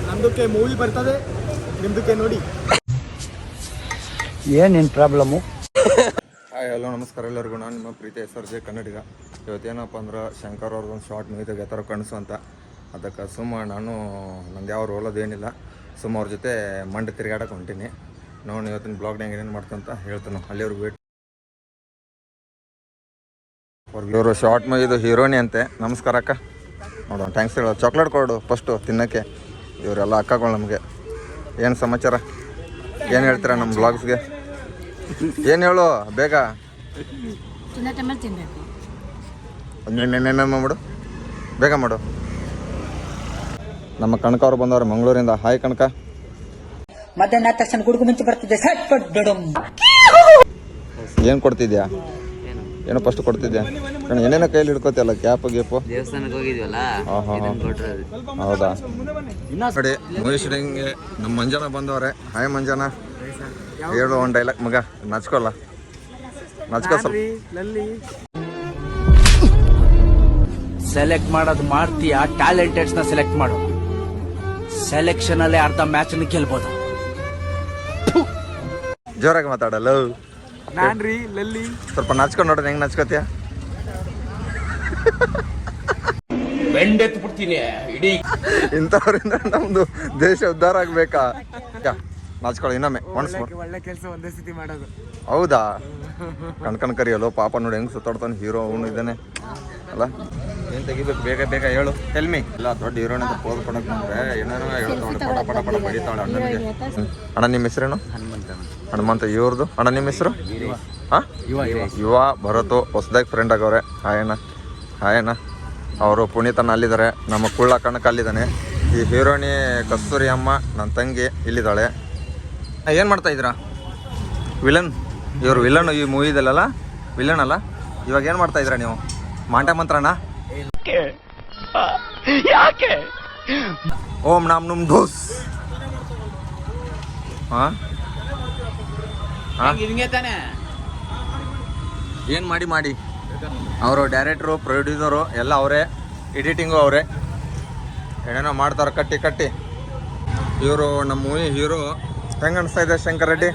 ನಮ್ದಕ್ಕೆ movie ಬರ್ತದೆ, ನಿಮ್ದಕ್ಕೆ ನೋಡಿ. ಏನೇನು ಪ್ರಾಬ್ಲಮ್ಮು? ಹಾಯ್ ಹಲೋ ನಮಸ್ಕಾರ ಎಲ್ಲರಿಗೂ. ನಾನು ನಿಮ್ಮ ಪ್ರೀತಿ SRJ ಕನ್ನಡಿಗ. ಇವತ್ತೇನಪ್ಪ ಅಂದ್ರೆ ಶಂಕರ್ ಅವ್ರದ್ದೊಂದು ಶಾರ್ಟ್ ಮ್ಯೂಸಿಕ್ ಯಾವ ಥರ ಕನಸು ಅಂತ. ಅದಕ್ಕೆ ನಂದು ಯಾವ ರೋಲೋದೇನಿಲ್ಲ, ಅವ್ರ ಜೊತೆ ಮಂಡೆ ತಿರುಗಾಡಕ್ಕೆ ಹೊಂಟೀನಿ. ನೋಡಿ ಇವತ್ತಿನ ಬ್ಲಾಗ್ನಾಗ ಏನೇನು ಮಾಡ್ತಂತ ಹೇಳ್ತಾನೆ. ಅಲ್ಲಿವ್ರಿಗೆ ವೇಟ್. ಇವರು ಶಾರ್ಟ್ ಇದು ಹೀರೋನಿ ಅಂತೆ. ನಮಸ್ಕಾರ ಅಕ್ಕ. ನೋಡೋಣ, ಥ್ಯಾಂಕ್ಸ್ ಹೇಳೋ. ಚಾಕ್ಲೇಟ್ ಕೊಡು ಫಸ್ಟು ತಿನ್ನೋಕ್ಕೆ. ಇವರೆಲ್ಲ ಅಕ್ಕಗಳು ನಮಗೆ. ಏನು ಸಮಾಚಾರ, ಏನು ಹೇಳ್ತೀರಾ ನಮ್ಮ ಬ್ಲಾಗ್ಸ್ಗೆ? ಏನು ಹೇಳು ಬೇಗ. ಮಾಡು ಬೇಗ ಮಾಡು. ನಮ್ಮ ಕಣಕ ಅವ್ರು ಬಂದವ್ರು ಮಂಗಳೂರಿಂದ. ಹಾಯ್ ಕಣಕ. ಮಧ್ಯಾಹ್ನ ತಕ್ಷಣ ಗುಡುಗು ಮುಂಚೆ ಬರ್ತಿದ್ದೆ. ಏನು ಕೊಡ್ತಿದ್ಯಾ? ಏನೋ ಫಸ್ಟ್ ಕೊಡ್ತಿದ್ಯಾ? ಏನೇನೋ ಕೈಲಿ ಹಿಡ್ಕೋತಿಯಲ್ಲ, ಕ್ಯಾಪ್ ಗೀಪು. ದೇವಸ್ಥಾನಕ್ಕೆ ಹೋಗಿದ್ವಲ್ಲ, ಹೌದಾ? ನೋಡಿ ಮೂವಿ ಶೂಟಿಂಗ್ಗೆ ನಮ್ಮ ಮಂಜಾನ ಬಂದವ್ರೆ. ಹಾಯ್ ಮಂಜಾನ, ಹೇಳು ಒಂದು ಡೈಲಾಗ್ ಮಗ. ನಚ್ಕೋಲ್ಲ, ನಚ್ಕೋ ಸ್ವಲ್ಪ. ಸೆಲೆಕ್ಟ್ ಮಾಡೋದು ಮಾಡ್ತೀಯಾ? ಟ್ಯಾಲೆಂಟೆಡ್ಸ್ ನ ಸೆಲೆಕ್ಟ್ ಮಾಡು. ಸೆಲೆಕ್ಷನ್ ಅಲ್ಲೇ ಅರ್ಧ ಮ್ಯಾಚ್ ಗೆಲ್ಬಹುದು. ಜೋರಾಗಿ ಮಾತಾಡಲ್ಲ. ನಾನ್ರಿ ಲಲ್ಲಿ. ಸ್ವಲ್ಪ ನಾಚ್ಕೊಂಡು ನೋಡ್ರಿ ಹೆಂಗ್ ನಾಚ್ಕೋತೀಯ. ಬೆಂಡೆತ್ತು ಬಿಡ್ತೀನಿ ಇಡೀ. ಇಂಥವ್ರಿಂದ ನಮ್ದು ದೇಶ ಉದ್ಧಾರ ಆಗ್ಬೇಕಾ? ನಾಚ್ಕೊಳ್ಳಿ ಇನ್ನೊಮ್ಮೆ. ಒಳ್ಳೆ ಕೆಲಸ ಒಂದೇ ಸ್ಥಿತಿ ಮಾಡೋದು. ಹೌದಾ? ಕಣ್ಕಣ್ ಕರಿಯಲ್ಲೋ ಪಾಪ ನೋಡಿ ಹೆಂಗ್ ಸುತ್ತಾಡ್ತಾನೆ. ಹೀರೋ ಅವನು ಇದ್ದಾನೆ ಅಲ್ಲ. ಏನ್ ತೆಗಿಬೇಕು ಬೇಗ ಬೇಗ ಹೇಳು. ಟೆಲ್ಮಿ. ಇಲ್ಲ ದೊಡ್ಡ ಹೀರೋನ್ ಅಂತ ಪೋಸ್ ಕೊಡಕ್ ಬಂದ್ರೆ ಏನೇನೋ ಹೇಳ್ತಾವಳೆ, ಪಡ ಪಡ ಪಡ ಬಡಿತಾವಳೆ ಅಣ್ಣನಿಗೆ. ಅಣ್ಣ ನಿಮ್ಮ ಹೆಸರೇನು? ಹನುಮಂತ. ಇವ್ರದ್ದು ಅಣ್ಣ ನಿಮ್ಮ ಹೆಸರು? ಯುವ ಭರತು. ಹೊಸದಾಗಿ ಫ್ರೆಂಡ್ ಆಗವ್ರೆ. ಹಾಯಣ್ಣ. ಹಾಯಣ್ಣ. ಅವರು ಪುನೀತನ ಅಲ್ಲಿದ್ದಾರೆ. ನಮ್ಮ ಕುಳ್ಳ ಕಣಕ ಅಲ್ಲಿದ್ದಾನೆ. ಈ ಹೀರೋಣಿ ಕಸ್ತೂರಿ ಅಮ್ಮ ನನ್ನ ತಂಗಿ ಇಲ್ಲಿದ್ದಾಳೆ. ಏನು ಮಾಡ್ತಾ ಇದ್ದೀರಾ? ವಿಲನ್. ಇವರು ವಿಲನ್ ಈ ಮೂವಿದಲ್ಲ, ವಿಲನ್ ಅಲ್ಲ. ಇವಾಗ ಏನು ಮಾಡ್ತಾ ಇದ್ದೀರಾ ನೀವು? ಮಾಂಟ ಮಂತ್ರನಾ? ಯಾಕೆ? ಓಂ ನಾಮ್ ನುಮ್ ಧೂಸ್. ಏನು ಮಾಡಿ ಮಾಡಿ ಅವರು ಡೈರೆಕ್ಟ್ರು, ಪ್ರೊಡ್ಯೂಸರು ಎಲ್ಲ ಅವರೇ, ಎಡಿಟಿಂಗು ಅವರೇ, ಏನೇನೋ ಮಾಡ್ತಾರೆ ಕಟ್ಟಿ ಕಟ್ಟಿ. ಇವರು ನಮ್ಮ ಮೂವಿ ಹೀರೋ. ಹೆಂಗೆ ಅನಿಸ್ತಾ ಇದೆ ಶಂಕರ್ ರೆಡ್ಡಿ?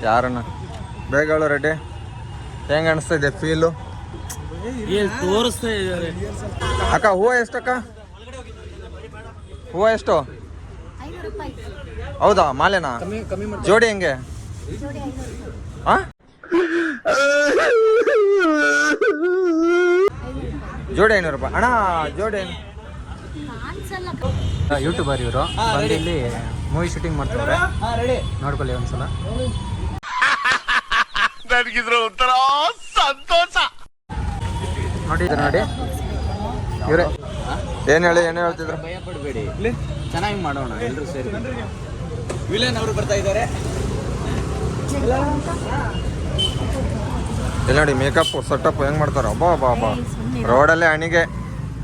ಯಾರನ್ನ ಬೇಗ ಹೇಳು ರೆಡ್ಡಿ. ಹೆಂಗೆ ಅನಿಸ್ತಾ ಇದೆ ಫೀಲು? ತೋರಿಸ್ತಾ ಇದ್ದಾರೆ ಅಕ್ಕ. ಹೂವು ಎಷ್ಟಕ್ಕ? ಹೂವು ಎಷ್ಟು? ಹೌದಾ? ಮಾಲೆನಾ? ಜೋಡಿ ಹೆಂಗೆ? ಜೋಡಿ 500 ರೂಪಾಯಿ ಅಣ್ಣ. ಜೋಡಿ ಯೂಟ್ಯೂಬರ್ ಇವರು ಬಂದು ಇಲ್ಲಿ ಮೂವಿ ಶೂಟಿಂಗ್ ಮಾಡ್ತಾರೆ. ನೋಡ್ಕೊಳ್ಳಿ ಒಂದ್ಸಲ. ನನಗಿದ್ರ ಒಂಥರ ಸಂತೋಷ. ನೋಡಿ ನೋಡಿ ಇವರೇ. ಏನು ಹೇಳಿ, ಏನು ಹೇಳ್ತಿದ್ರು? ಭಯ ಪಡಬೇಡಿ, ಚೆನ್ನಾಗಿ ಮಾಡೋಣ ಎಲ್ಲರೂ ಸೇರಿ. ವಿಲನ್ ಅವರು ಬರ್ತಾ ಇದ್ದಾರೆ. ಇಲ್ಲಿ ನೋಡಿ ಮೇಕಪ್ ಸೆಟಪ್ ಹೆಂಗ್ ಮಾಡ್ತಾರ. ಅಬ್ಬಾ ಅಬ್ಬಾ ಅಬ್ಬಾ. ರೋಡಲ್ಲೇ ಹಣಿಗೆ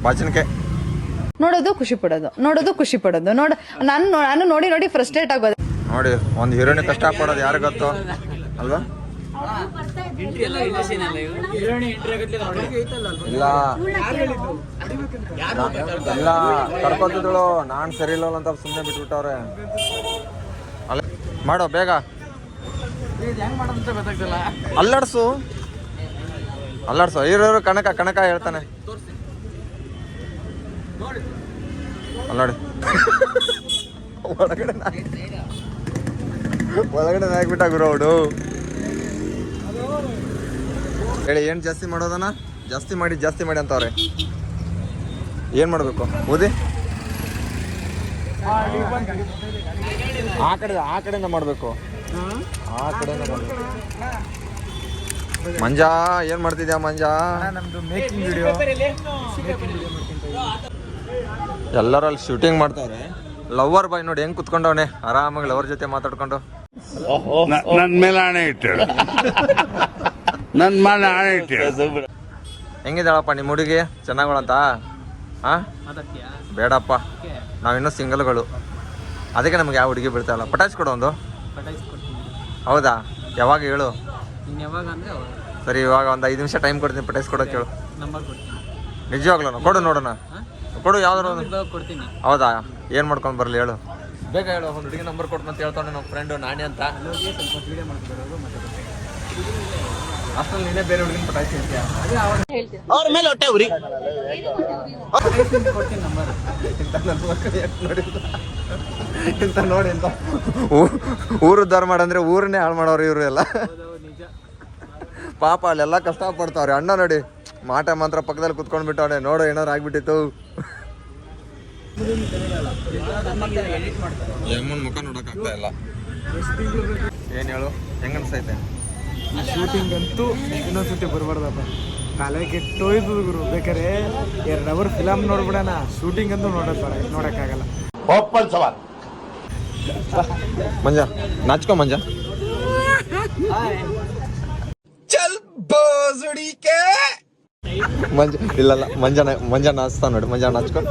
ಬಾಚಣಿಕೆ. ನೋಡೋದು ಖುಷಿ ಪಡೋದು, ನೋಡೋದು ಖುಷಿ ಪಡೋದು. ನಾನು ನೋಡಿ ನೋಡಿ ಫ್ರಸ್ಟ್ರೇಟ್ ಆಗೋದು. ನೋಡಿ ಒಂದು ಹೀರೋಯಿನ್ ಕಷ್ಟ ಪಡೋದು ಯಾರು ಗೊತ್ತು ಅಲ್ವಾ? ಇಲ್ಲ ಇಲ್ಲ ಕರ್ಕೊತಿದ್ದಳು. ನಾನು ಸರಿ ಇಲ್ಲ ಅಂತ ಸುಮ್ಮನೆ ಬಿಟ್ಬಿಟ್ಟವ್ರೆ. ಅಲ್ಲ ಮಾಡೋ ಬೇಗ. ಅಲ್ಲಾಡ್ಸು ಅಲ್ಲಾಡ್ಸು. ಹೀರೋ ಕಣಕ ಕಣಕ ಹೇಳ್ತಾನೆ. ಅಲ್ಲಾಡಿ. ಒಳಗಡೆ ಹಾಕ್ಬಿಟ್ಟ ಗುರೋಡು. ಹೇಳಿ ಏನು ಜಾಸ್ತಿ ಮಾಡೋದನ್ನ? ಜಾಸ್ತಿ ಮಾಡಿ ಅಂತವ್ರೆ. ಏನು ಮಾಡಬೇಕು? ಓದಿ. ಆ ಕಡೆಯಿಂದ ಮಾಡಬೇಕು. ಆ ಕಡೆಯಿಂದ ಮಾಡಬೇಕು. ಮಂಜಾ ಏನು ಮಾಡ್ತಿದ್ಯಾ ಮಂಜಾ? ನಮ್ದು ಮೇಕಿಂಗ್ ವಿಡಿಯೋ. ಎಲ್ಲರೂ ಅಲ್ಲಿ ಶೂಟಿಂಗ್ ಮಾಡ್ತಾರೆ. ಲವರ್ ಬಾಯ್ ನೋಡಿ ಹೆಂಗ್ ಕುತ್ಕೊಂಡವನೆ ಆರಾಮಾಗಿ ಲವರ್ ಜೊತೆ ಮಾತಾಡ್ಕೊಂಡು. ನನ್ ಮೇಲೆ ಆಣೆ ಇಟ್ಟು, ನನ್ ಮೇಲೆ ಆಣೆ ಇಟ್ಟು. ಹೆಂಗಿದ್ದಾಳಪ್ಪ ನಿಮ್ಮ ಹುಡುಗಿ? ಚೆನ್ನಾಗಳಂತ? ಬೇಡಪ್ಪ, ನಾವಿನ್ನೂ ಸಿಂಗಲ್ಗಳು. ಅದಕ್ಕೆ ನಮ್ಗೆ ಯಾವ ಹುಡುಗಿ ಬೀಳ್ತಾ ಇಲ್ಲ. ಪಟಾಚ್ ಕೊಡು ಒಂದು. ಹೌದಾ? ಯಾವಾಗ ಹೇಳು. ಇನ್ನು ಯಾವಾಗ ಅಂದರೆ ಸರಿ, ಇವಾಗ ಒಂದು 5 ನಿಮಿಷ ಟೈಮ್ ಕೊಡ್ತೀನಿ, ಪಟಾಯಿಸ್ಕೊಡೋಕೆ ಹೇಳು. ನಂಬರ್ ಕೊಡ್ತೀನಿ. ನಿಜವಾಗ್ಲೂ ಕೊಡು ನೋಡೋಣ. ಕೊಡು ಯಾವ್ದಾರು ಒಂದು. ಇವಾಗ ಕೊಡ್ತೀನಿ. ಹೌದಾ? ಏನು ಮಾಡ್ಕೊಂಡು ಬರಲಿ ಹೇಳು. ಬೇಗ ಹೇಳು. ಒಂದು ಹುಡುಗಿ ನಂಬರ್ ಕೊಡ್ತು ಅಂತ ಹೇಳ್ತಾನೆ ನಮ್ಮ ಫ್ರೆಂಡು ನಾಣಿ ಅಂತ. ಹೋಗಿ ಸ್ವಲ್ಪ ವೀಡಿಯೋ ಮಾಡ್ಕೊಡೋದು ಮತ್ತೆ ಅಷ್ಟರಲ್ಲಿ ನೀನೇ ಬೇರೆ ಹುಡುಗಿನ ಪಟಾಯಿಸ್ತೀಯ. ಅವ್ರ ಮೇಲೆ ಹೊಟ್ಟೆ ಉರಿ. ಕೊಡ್ತೀನಿ ನಂಬರ್. ಇಂತ ನೋಡಿ ಇಂತ ಊರು ಉದ್ಧಾರ ಮಾಡಂದ್ರೆ ಊರನ್ನೇ ಹಾಳು ಮಾಡೋರು ಇವರು ಎಲ್ಲ. ನಿಜ. ಪಾಪ ಅಲ್ಲೆಲ್ಲ ಕಷ್ಟ ಪಡ್ತಾವ್ರೆ. ಅಣ್ಣ ನೋಡಿ ಮಾಟ ಮಂತ್ರ ಪಕ್ಕದಲ್ಲಿ ಕುತ್ಕೊಂಡ್ ಬಿಟ್ಟವ್ರೆ. ನೋಡು ಏನಾರು ಆಗ್ಬಿಟ್ಟಿತ್ತು. ಯಮ್ಮನ್ ಮುಖ ನೋಡಕ್ ಆಗ್ತಾ ಇಲ್ಲ. ಏನ್ ಹೇಳು, ಹೆಂಗ ಅನ್ಸೈತೆ? ಶೂಟಿಂಗ್ ಅಂತೂ ಇನ್ನೊಂದ್ಸತಿ ಬರ್ಬಾರ್ದಪ್ಪ. ತಲೆ ಕೆಟ್ಟೋಯ್ತು ಗುರು. ಬೇಕಾರೆ 2 ಅವರ್ ಫಿಲಮ್ ನೋಡ್ಬಿಡೋಣ, ಶೂಟಿಂಗ್ ಅಂತೂ ನೋಡಕ್ಕಾಗಲ್ಲ. ಮಂಜ ನಾಚ್ಕೊ ಮಂಜ. ಮಂಜ ಇಲ್ಲಲ್ಲ, ಮಂಜ ನಾಚ್ತಾ ನೋಡಿ. ಮಂಜ ನಾಚ್ಕೊ.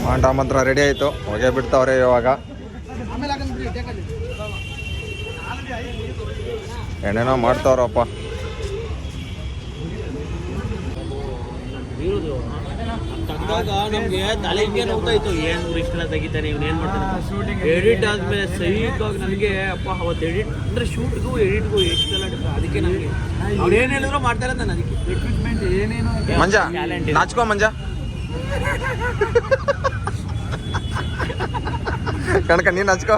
ಮಾಟ ಮಂತ್ರ ರೆಡಿ ಆಯ್ತು. ಹೊಗೆ ಬಿಡ್ತಾವ್ರೆ ಇವಾಗ. ಏನೇನೋ ಮಾಡ್ತಾವ್ರಪ್ಪ. ತೆಗ್ದಾಗ ನಮ್ಗೆ ತಲೆ ಹಿಂಗೆ ನೋವ್ತಾ ಇತ್ತು. ಏನು ಇಷ್ಟೆಲ್ಲ ತೆಗಿತಾನೆ, ಇವ್ನು ಏನು ಮಾಡ್ತಾನೆ. ಎಡಿಟ್ ಆದ್ಮೇಲೆ ಸೈಕಾಗಿ ನನಗೆ ಅಪ್ಪ ಅವತ್ತು ಎಡಿಟ್ ಅಂದರೆ ಶೂಟ್ಗೂ ಎಡಿಟ್ಗೂ ಎಷ್ಟೆಲ್ಲ ಡಿಫ್ರೆಂಟ್. ಅದಕ್ಕೆ ನನಗೆ ಅವ್ರು ಏನು ಹೇಳಿದ್ರು ಮಾಡ್ತಾರೆ ನಾನು ಅದಕ್ಕೆ ಎಕ್ವಿಪ್ಮೆಂಟ್ ಏನೇನೋ ಮಂಜ ನಾಚ್ಕೊ ಮಂಜ. ಕಣಕ ನೀನ್ ನಾಚ್ಕೊ.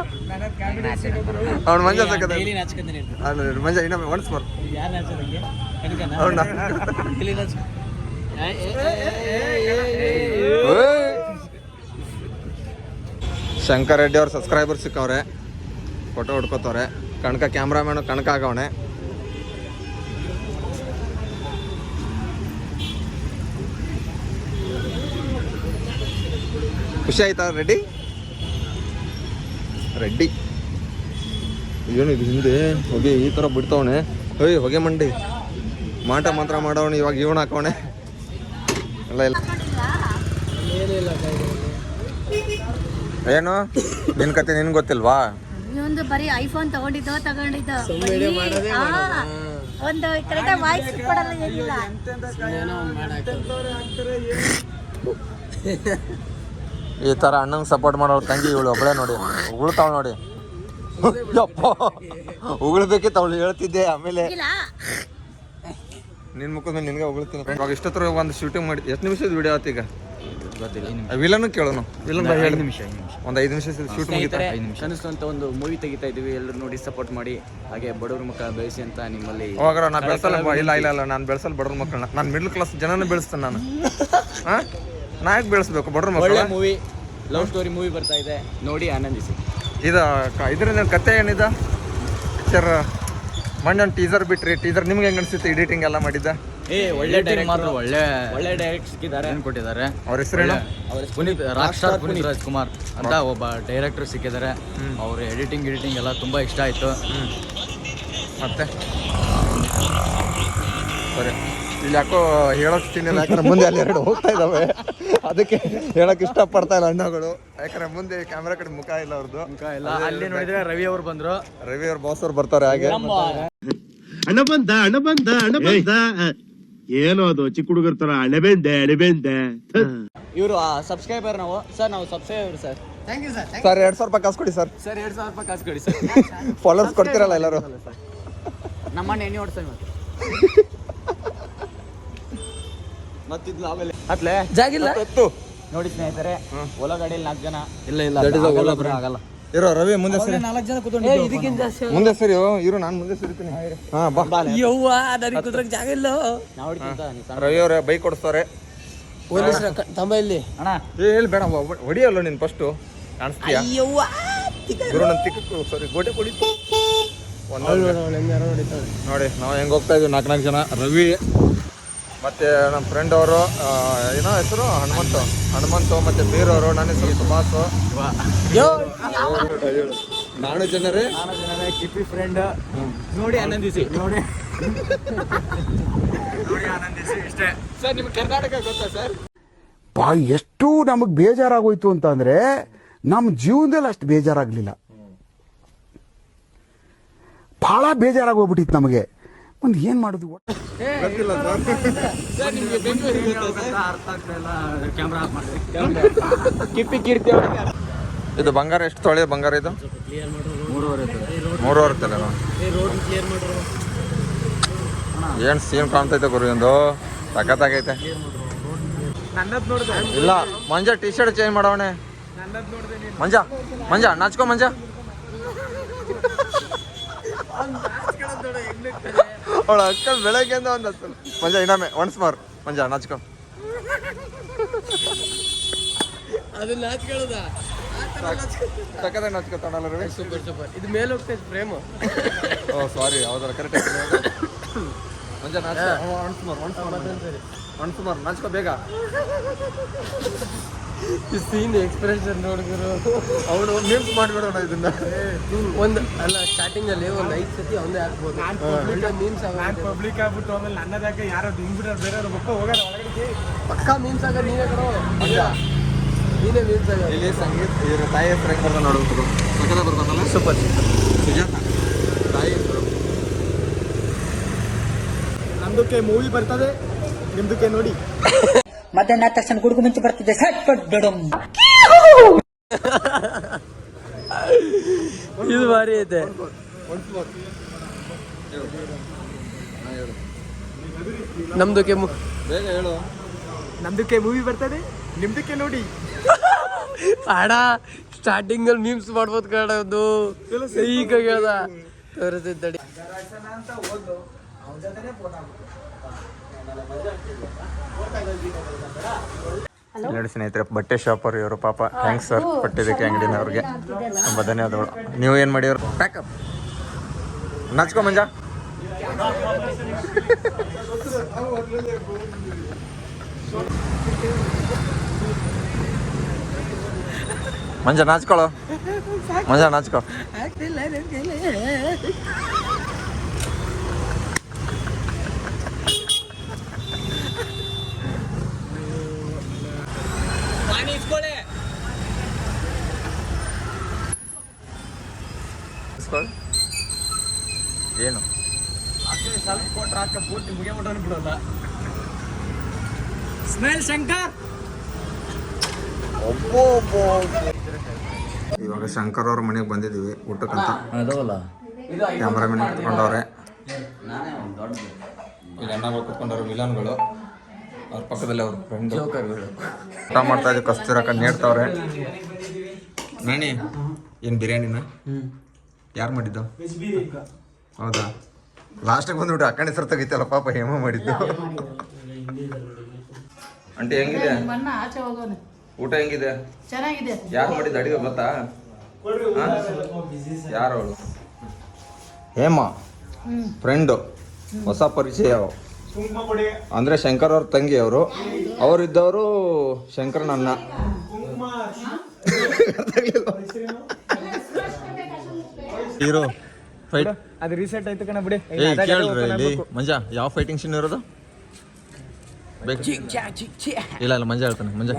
ಅವ್ನು ಮಂಜ ಸಾಕದ. ಡೈಲಿ ನಾಚ್ಕೊಂತೀನಿ. ಮಂಜ ಇನ್ನೊಮ್ಮೆ ಒನ್ಸ್ ಮೋರ್. ಯಾರು ನಾಚೋದಂಗೆ ಕನಕನ ಅವ್ನ ಡೈಲಿ ನಾಚ. ಶಂಕರ್ ರೆಡ್ಡಿ ಅವ್ರ ಸಬ್ಸ್ಕ್ರೈಬರ್ ಸಿಕ್ಕವ್ರೆ. ಫೋಟೋ ಹೊಡ್ಕೋತವ್ರೆ. ಕಣಕ ಕ್ಯಾಮ್ರಾಮ್ಯಾನು ಕಣಕ ಆಗವನೆ. ಖುಷಿ ಆಯ್ತಾ ರೆಡ್ಡಿ? ರೆಡ್ಡಿ ಏನಿದು ಹಿಂದೆ ಹೊಗೆ ಈ ಥರ ಬಿಡ್ತವನೆ. ಹೊಯ್ ಹೊಗೆ ಮಂಡಿ ಮಾಟ ಮಾತ್ರ ಮಾಡವನು. ಇವಾಗ ಇವನು ಹಾಕೋಣೆ ಎಲ್ಲ ಇಲ್ಲ. ಏನು ನಿನ್ ಕತೆ ನಿನ್ ಗೊತ್ತಿಲ್ವಾ? ಒಂದು ಬರೀ ಐಫೋನ್ ತಗೊಂಡಿದ್ದು ಒಂದು ಕರೆಕ್ಟಾಗಿ ವಾಯ್ಸ್ ಕೊಡಲ್ಲ, ಏನಿಲ್ಲ. ಈ ಥರ ಅಣ್ಣಂಗೆ ಸಪೋರ್ಟ್ ಮಾಡೋರು ತಂಗಿ ಇವಳು ಒಬ್ಬಳೇ ನೋಡಿ. ಉಗುಳ್ತಾವ್ ನೋಡಿ. ಯಪ್ಪ ಉಗುಳ್ಬೇಕಿತ್ತು ಅವಳು ಹೇಳ್ತಿದ್ದೆ. ಆಮೇಲೆ ನಿನ್ ಮುಖದ ಮೇಲೆ ನಿನ್ಗೆ ಉಗುಳ್ತೀನಿ. ಇವಾಗ ಇಷ್ಟೊತ್ತರ ಒಂದು ಶೂಟಿಂಗ್ ಮಾಡಿ ಎಷ್ಟು ನಿಮಿಷದ ವಿಡಿಯೋ ಆಯ್ತು ಈಗ ಗೊತ್ತಿಲ್ಲ. ವಿಲನ್ ಕೇಳೋನು. ವಿಲನ್ 5 ನಿಮಿಷ ಒಂದು 5 ನಿಮಿಷ ಶೂಟ್ ಮುಗಿತಾರೆ. ಕನಸು ಅಂತ ಒಂದು ಮೂವಿ ತೆಗಿತಾ ಇದೀವಿ. ಎಲ್ಲರೂ ನೋಡಿ ಸಪೋರ್ಟ್ ಮಾಡಿ. ಹಾಗೆ ಬಡವ್ರ ಮಕ್ಕಳ ಬೆಳೆಸಿ ಅಂತ ನಿಮ್ಮಲ್ಲಿ. ಅವಾಗ ನಾನು ಬೆಳೆಸಲ್ಲ. ಇಲ್ಲ ನಾನು ಬೆಳೆಸಲ್ಲ ಬಡವ್ರ ಮಕ್ಕಳನ್ನ. ನಾನು ಮಿಡ್ಲ್ ಕ್ಲಾಸ್ ಜನನ ಬೆಳೆಸ್ತೇನೆ ನಾನು. ಹಾಂ ನಾಯಕ್ ಬೆಳೆಸ್ಬೇಕು ಬಡವ್ರ ಮಕ್ಕಳ. ಮೂವಿ ಲವ್ ಸ್ಟೋರಿ ಮೂವಿ ಬರ್ತಾ ಇದೆ, ನೋಡಿ ಆನಂದಿಸಿ. ಇದ್ರಿಂದ ಕತೆ ಏನಿದೆ ಪಿಕ್ಚರ್? ಮೊನ್ನೆ ಟೀಸರ್ ಬಿಟ್ರಿ. ಟೀಸರ್ ನಿಮ್ಗೆ ಹೆಂಗ್ ಅನ್ಸುತ್ತೆ? ಎಡಿಟಿಂಗ್ ಎಲ್ಲ ಮಾಡಿದ್ದ? ಒಳ್ಳೆ ಡೈರೆಕ್ಟರ್, ಒಳ್ಳೆ ಡೈರೆಕ್ಟ್ ಸಿಕ್ಕಿದ್ದಾರೆ, ಕೊಟ್ಟಿದ್ದಾರೆ. ಅವ್ರ ಹೆಸರೇನು? ಪುನೀತ್ ರಾಜ್ಕುಮಾರ್ ಅಂತ ಒಬ್ಬ ಡೈರೆಕ್ಟರ್ ಸಿಕ್ಕಿದ್ದಾರೆ. ಅವ್ರ ಎಡಿಟಿಂಗ್ ಎಲ್ಲ ತುಂಬಾ ಇಷ್ಟ ಆಯ್ತು. ಮತ್ತೆ ಸರಿ, ಇಲ್ಲಿ ಯಾಕೋ ಹೇಳಕ್ ತಿನ್ನಿಲ್ಲ. ಯಾಕಂದ್ರೆ ಮುಂದೆ ಅಲ್ಲಿ 2 ಹೋಗ್ತಾ ಇದಾವೆ. ಅದಕ್ಕೆ ಹೇಳಕ್ ಇಷ್ಟಪಡ್ತಾ ಇಲ್ಲ ಅಣ್ಣಗಳು. ಯಾಕಂದ್ರೆ ಮುಂದೆ ಕ್ಯಾಮ್ರಾ ಕಡೆ ಮುಖ ಇಲ್ಲ ಅವ್ರದ್ದು. ಅಲ್ಲಿ ನೋಡಿದ್ರೆ ರವಿ ಅವ್ರು ಬಂದ್ರು. ರವಿ ಅವ್ರ ಬಾಸ್ ಅವ್ರು ಬರ್ತಾರೆ. ಹಾಗೆ ಹಣ ಬಂದ ಏನೋ ಅದು ಚಿಕ್ಕ ಹುಡುಗರ ತರ ಅಣಬೆಂದೆ. ಇವರು ಸಬ್ಸ್ಕ್ರೈಬರ್. ನಾವು ಸಬ್ಸ್ಕ್ರೈಬರ್ ಸರ್. ಸರ್ 2,000 ರೂಪಾಯಿ ಕಾಸು ಕೊಡಿ ಸರ್. 2,000 ರೂಪಾಯಿ ಕಾಸು ಕೊಡಿ ಸರ್. ಫಾಲೋವರ್ಸ್ ಕೊಡ್ತೀರಲ್ಲ ಎಲ್ಲರೂ. ನಮ್ಮನ್ನ ಎಣ್ಣೆ ಹೊಡ್ಸೋಣ ಮತ್ತಿದ್ಲು ಆಮೇಲೆ ಹತ್ಲೆ ಜಾಗಿಲ್ಲ. ನೋಡಿ ಸ್ನೇಹಿತರೆ, ಓಲಾ ಗಾಡಿಯಲ್ಲಿ 4 ಜನ. ಇಲ್ಲ ಆಗಲ್ಲ. ಇರೋ ರವಿ ಮುಂದೆ ಸರಿ. 4 ಜನ ಕೂತ್ಕೊಂಡು ಇದಕ್ಕಿಂತ ಜಾಸ್ತಿ ಮುಂದೆ ಸರಿ ಇರು. ನಾನು ಮುಂದೆ ಸರಿತೀನಿ. ಹಾ ಬಾ. ಯವ್ವ ನನಗೆ ಕುದ್ರಕ್ಕೆ ಜಾಗ ಇಲ್ಲ. ನಾವು ರವಿ ಅವರೇ ಬೈಕ್ ಕೊಡಿಸ್ತಾರೆ. ಪೊಲೀಸರ ತಮ್ಮ ಇಲ್ಲಿ ಅಣ್ಣ ಹೇಳಿ ಬೇಡ ಹೊಡಿಯಲ್ಲ ನೀನು ಫಸ್ಟು. ಕಾಣಿಸ್ತೀಯ ಯವ್ವ ಗುರು ನನ್ನ ತಿಕ್ಕ ಸರಿ ಗೋಟೆ ಕೊಡಿತು. ನೋಡಿ ನಾವು ಹೆಂಗೆ ಹೋಗ್ತಾ ಇದೀವಿ 4 ಜನ. ರವಿ ಮತ್ತೆ ನಮ್ಮ ಫ್ರೆಂಡ್ ಅವರು, ಏನೋ ಹೆಸರು ಹನುಮಂತು ಮತ್ತೆ ಬೀರವರು. ನನ್ನ ಹೆಸರು ಸುಭಾಸು. ನಾನು ಜನರೇ ಕಿಪ್ಪಿ ಫ್ರೆಂಡ್. ನೋಡಿ ಆನಂದಿಸಿ. ನೋಡಿ ಆನಂದಿಸಿ ಇಷ್ಟೇ ಸರ್. ನಿಮ್ಗೆ ಕರ್ನಾಟಕ ಗೊತ್ತಾ ಸರ್? ಎಷ್ಟು ನಮಗೆ ಬೇಜಾರಾಗೋಯ್ತು ಅಂತಂದ್ರೆ ನಮ್ಮ ಜೀವನದಲ್ಲಿ ಅಷ್ಟು ಬೇಜಾರಾಗ್ಲಿಲ್ಲ. ಬಹಳ ಬೇಜಾರಾಗೋಗ್ಬಿಟ್ಟಿತ್ತು ನಮಗೆ. ಒಂದು ಏನ್ ಮಾಡುದು ಇದು ಬಂಗಾರ ಎಷ್ಟು ತೊಳೆ ಬಂಗಾರ ಇದು? 3.5 ತಲೆ. ಏನ್ ಸೀನ್ ಕಾಣ್ತೈತೆ ಗುರು ಒಂದು ಸಖತ್ತಾಗೈತೆ. ಇಲ್ಲ ಮಂಜ ಟಿ ಶರ್ಟ್ ಚೇಂಜ್ ಮಾಡವಣೆ. ಮಂಜ ನಾಚ್ಕೊ ಮಂಜ. ಅವಳ ಅಕ್ಕ ಬೆಳಗ್ಗೆ ಒಂದು ಮಂಜ ಇನ್ನೊಮ್ಮೆ ಒನ್ಸ್ ಮಾರ್ ಮಂಜ ನಾಚ್ಕೊ. ಸಖತ್ತಾಗಿ ನಾಚ್ಕೊತಾಣಲ್ಲ ರವಿ. ಇದು ಮೇಲೆ ಹೋಗ್ತೈತೆ ಫ್ರೇಮ್. ಓ ಸಾರಿ ಹೌದಲ್ಲ ಕರೆಕ್ಟ್. ಮಂಜ ನಾಚ್ಕೊ. ಒನ್ಸ್ ಮಾರ್ ನಾಚ್ಕೊ ಬೇಗ. ಸೀನ್ ಎಕ್ಸ್ಪ್ರೆಷನ್ ನೋಡಿದ್ರು ಅವನು ಮೀಮ್ಸ್ ಮಾಡ್ಬಿಡೋಣ ಇದನ್ನ. ಒಂದು ಅಲ್ಲ ಸ್ಟಾರ್ಟಿಂಗ್ ಅಲ್ಲಿ ಒಂದು 5 ಸತಿ ಅವನೇ ಹಾಕ್ಬೋದು. ಮೀಮ್ಸ್ ಪಬ್ಲಿಕ್ ಆಗ್ಬಿಟ್ಟು ಆಮೇಲೆ ನನ್ನದಾಕ ಯಾರೋ ದಿಂಗ್ಬಿಟ್ರೆ ಬೇರೆಯವ್ರ ಮಕ್ಕ ಹೋಗಾರ ಒಳಗಡೆ ಪಕ್ಕಾ ಮೀಮ್ಸ್ ಆಗ ನೀನೇ ಕರೋ. ನೀನೇ ಮೀಮ್ಸ್ ಆಗ. ಇಲ್ಲಿ ಸಂಗೀತ ಇವ್ರ ತಾಯಿ ಹೆಸರು ಹೆಂಗೆ ಬರ್ತಾನೆ ನೋಡ್ಬೇಕು. ಸಕಲ ಬರ್ತಾನಲ್ಲ ಸೂಪರ್ ಸುಜಾತ ತಾಯಿ ಹೆಸರು. ನಮ್ದಕ್ಕೆ ಮೂವಿ ಬರ್ತದೆ, ನಿಮ್ದಕ್ಕೆ ನೋಡಿ. ಮಧ್ಯಾಹ್ನ ತಕ್ಷಣ ಗುಡುಗು ಮುಂಚೆ ಬರ್ತಿದ್ದೆ ಸಟ್ ಪಟ್ ದೊಡಮ್. ಇದು ಭಾರಿ ಐತೆ. ನಮ್ದಕ್ಕೆ ಬೇಗ ಹೇಳು. ನಮ್ದಕ್ಕೆ ಮೂವಿ ಬರ್ತದೆ, ನಿಮ್ದಕ್ಕೆ ನೋಡಿ. ಅಡ ಸ್ಟಾರ್ಟಿಂಗ್ ಅಲ್ಲಿ ಮೀಮ್ಸ್ ಮಾಡ್ಬೋದು ಕಣ. ಒಂದು ಈಗ ಹೇಳ್ದ ತೋರಿಸಿದ್ದಡಿ. ನೋಡಿ ಸ್ನೇಹಿತರೆ, ಬಟ್ಟೆ ಶಾಪರ್ ಇವರು ಪಾಪ. ಥ್ಯಾಂಕ್ಸ್ ಸರ್ ಪಟ್ಟಿದ್ದಕ್ಕೆ ಅಂಗಡಿನವ್ರಿಗೆ ತುಂಬ ಧನ್ಯವಾದಗಳು. ನೀವು ಏನು ಮಾಡಿವ್ರು? ಪ್ಯಾಕಪ್ ನಾಚ್ಕೊ ಮಂಜ. ಮಂಜ ನಾಚ್ಕೊಳ್ಳೋ. ಮಂಜ ನಾಚ್ಕೊ. ಏನು ಸ್ಮೆಲ್ ಶಂಕರ್. ಇವಾಗ ಶಂಕರ್ ಅವ್ರ ಮನೆಗೆ ಬಂದಿದ್ದೀವಿ ಊಟಕ್ಕಂತ. ಕ್ಯಾಮ್ರಾಮನ್ ಕುತ್ಕೊಂಡವ್ರೆ, ಇಲ್ಲಿ ಅಣ್ಣಗಳು ಕುತ್ಕೊಂಡವ್ರು, ವಿಲನ್ಗಳು. ಅವ್ರ ಪಕ್ಕದಲ್ಲಿ ಅವ್ರ ಫ್ರೆಂಡ್ ಊಟ ಮಾಡ್ತಾ ಇದ್ದೀವಿ. ಕಸ್ತೂರಕ್ಕ ನೀಡ್ತಾವ್ರೆ. ನಾನಿ ಏನು ಬಿರಿಯಾನಿನ ಯಾರು ಮಾಡಿದ್ದು? ಹೌದಾ? ಲಾಸ್ಟಿಗೆ ಬಂದ್ಬಿಟ್ಟು ಅಕ್ಕನ ಹೆಸರು ತೆಗಿತಲ್ಲ ಪಾಪ, ಹೇಮ ಮಾಡಿದ್ದು. ಆಂಟಿ ಹೆಂಗಿದೆ ಊಟ? ಹೆಂಗಿದೆ? ಚೆನ್ನಾಗಿದೆ. ಯಾರು ಮಾಡಿದ್ದು ಅಡಿಗೆ ಗೊತ್ತಾ? ಯಾರು ಅವಳು? ಹೇಮ ಫ್ರೆಂಡು, ಹೊಸ ಪರಿಚಯ. ಅಂದ್ರೆ ಶಂಕರ್ ಅವ್ರ ತಂಗಿ ಅವರು. ಅವರಿದ್ದವರು ಶಂಕರನ ಅಣ್ಣ. ಹೀರೋ ಫೈಟ್ ಅದು ರೀಸೆಟ್ ಆಯ್ತು ಕಣ ಬಿಡಿ. ಕೇಳ್ರಿ ಇಲ್ಲಿ ಮಂಜ ಯಾವ ಫೈಟಿಂಗ್ ಸೀನ್ ಇರೋದು? ಇಲ್ಲ ಇಲ್ಲ ಮಂಜ ಹೇಳ್ತಾನೆ. ಮಂಜ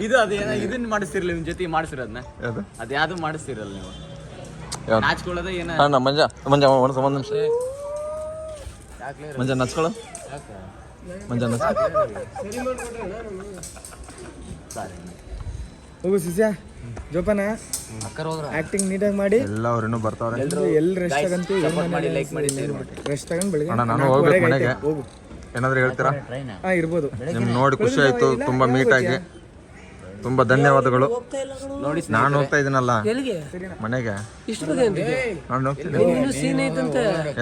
ಇದು ಅದೇನ ಇದನ್ನ ಮಾಡಿಸ್ತಿರ್ಲಿ ನಿಮ್ ಜೊತೆ ಮಾಡಿಸಿರೋದ್ನ. ಯಾವುದು? ಅದ್ಯಾವುದು ಮಾಡಿಸ್ತಿರಲ್ಲ ನೀವು. ನಾಚ್ಕೊಳ್ಳೋದ ಏನ? ಅಣ್ಣ ಮಂಜ ಮಂಜ ಒಂದು ನಿಮಿಷ. ಮಂಜ ನಚ್ಕೊಳ್ಳೋ. ಮಂಜ ನಚ್. ಹೋಗು ಶಿಷ್ಯ ಜೋಪಾನ. ಆಕ್ಟಿಂಗ್ ನೀಟಾಗಿ ಮಾಡಿ. ಎಲ್ಲ ಅವ್ರು ಬರ್ತಾವ್ರೆ. ಎಲ್ಲಿ ರೆಸ್ಟ್ ತಗಂತೀವಿ, ಲೈಕ್ ಮಾಡಿ ಶೇರ್ ಮಾಡಿ. ರೆಸ್ಟ್ ತಗೊಂಡು ಬೆಳಿಗ್ಗೆ ಅಣ್ಣ ನಾನು ಹೋಗ್ಬೇಕು ಮನೆಗೆ. ಏನಾದ್ರು ಹೇಳ್ತೀರಾ? ಇರ್ಬೋದು. ನಿಮ್ಗೆ ನೋಡಿ ಖುಷಿ ಆಯ್ತು, ತುಂಬಾ ಮೀಟಾಗಿ. ತುಂಬಾ ಧನ್ಯವಾದಗಳು. ನಾನು ಹೋಗ್ತಾ ಇದೀನಲ್ಲ ಮನೆಗೆ. ನಾನು ಹೋಗ್ತೀನಿ.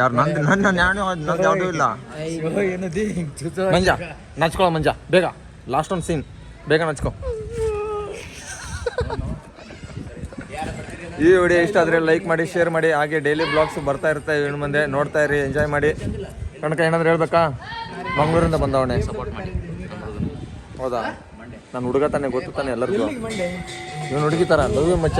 ಯಾರು ನಂದು ಯಾವುದೂ ಇಲ್ಲ. ಮಂಜ ನಚ್ಕೊಳ್ಳೋ. ಮಂಜ ಬೇಗ ಲಾಸ್ಟ್ ಒಂದು ಸೀನ್ ಬೇಗ ನಚ್ಕೊ. ಈ ವಿಡಿಯೋ ಇಷ್ಟ ಆದರೆ ಲೈಕ್ ಮಾಡಿ, ಶೇರ್ ಮಾಡಿ. ಹಾಗೆ ಡೈಲಿ ಬ್ಲಾಗ್ಸ್ ಬರ್ತಾ ಇರುತ್ತೆ ಇನ್ನು ಮುಂದೆ. ನೋಡ್ತಾ ಇರಿ, ಎಂಜಾಯ್ ಮಾಡಿ. ಕಣಕ ಏನಾದ್ರು ಹೇಳ್ಬೇಕಾ? ಮಂಗಳೂರಿಂದ ಬಂದವಣೆ. ಸಪೋರ್ಟ್ ಮಾಡಿ. ಹೌದಾ? ನಾನು ಹುಡುಗ ತಾನೆ, ಗೊತ್ತು ತಾನೆ ಎಲ್ಲರಿಗೂ. ಇವನು ಹುಡುಗಿ ಥರ ಲವ್ ಯು ಮಚ್ಚ.